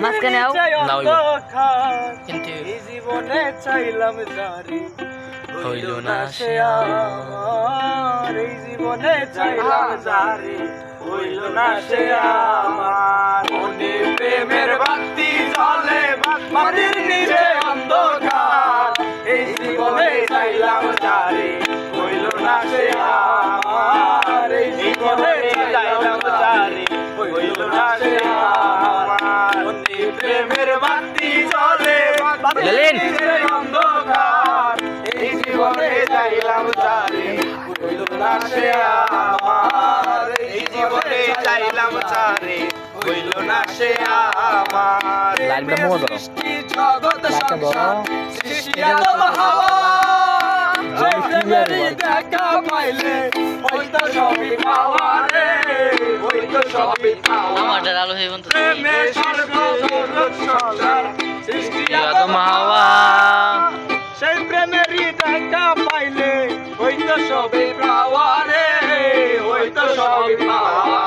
মাঝখানে আও কিন্তু জীবনে চাইলাম জারি হইল না সে আমার এই জীবনে চাইলাম জারি হইল না সে আমার মনে প্রেমের বাতি জ্বলে মাটির নিচে অন্ধকার এই জীবনে চাইলাম জারি হইল না সে আমার এই জীবনে চাইলাম জারি হইল না সে আমার মনে প্রেমের বাতি জ্বলে মাটির নিচে অন্ধকার এই জীবনে চাইলাম জারি হইল না সে আমার এই জীবনে চাইলাম জারি হইল না সে আমার লাইনটা মোড় দাও সৃষ্টি জগৎ সংসার সৃষ্টি আদম হাওয়া ওই প্রেমেরই দেখা পাইলে ওই তো সবই পাওয়া রে ওই তো সবই পাওয়া আমার আলো হয়ে বন্ধু প্রেমে স্বর্গ জগৎ সংসার সৃষ্টি আদম হাওয়া সেই প্রেমেরই দেখা পাইলে ওই তো সবই পাওয়া রে ওই তো সবই পাওয়া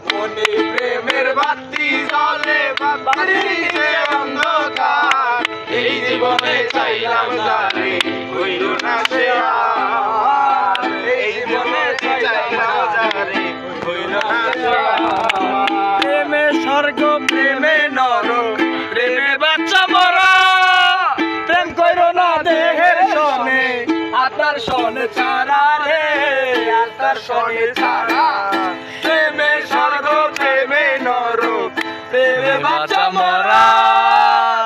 মনে প্রেমের বাতি জ্বলে বাড়ির নিচে অন্ধকার এই জীবনে চাইলাম জারি হইল না সে আর এই জীবনে চাইলাম জারি হইল না সে আর প্রেমে স্বর্গ প্রেমে নর প্রেমে বাচ্চা মরা প্রেম কইরো না দেহের সনে আত্মার সনে ছাড়া রে আত্মার সনে ছাড়া প্রেমে স্বর্গ প্রেমে নরক প্রেমে বাচ্চা মরা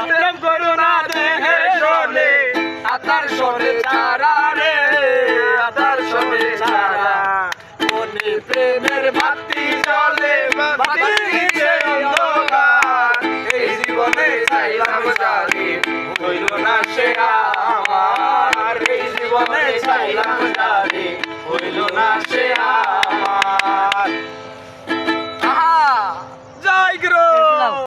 প্রেম কইরো না দেহের সনে আত্মার সনে ছাড়া রে আত্মার সনে ছাড়া মনে প্রেমের বাতি জ্বলে বাতির নিচে অন্ধকার এই জীবনে চাইলাম জারি হইল না সে আমার এই জীবনে চাইলাম জারি হইল না সে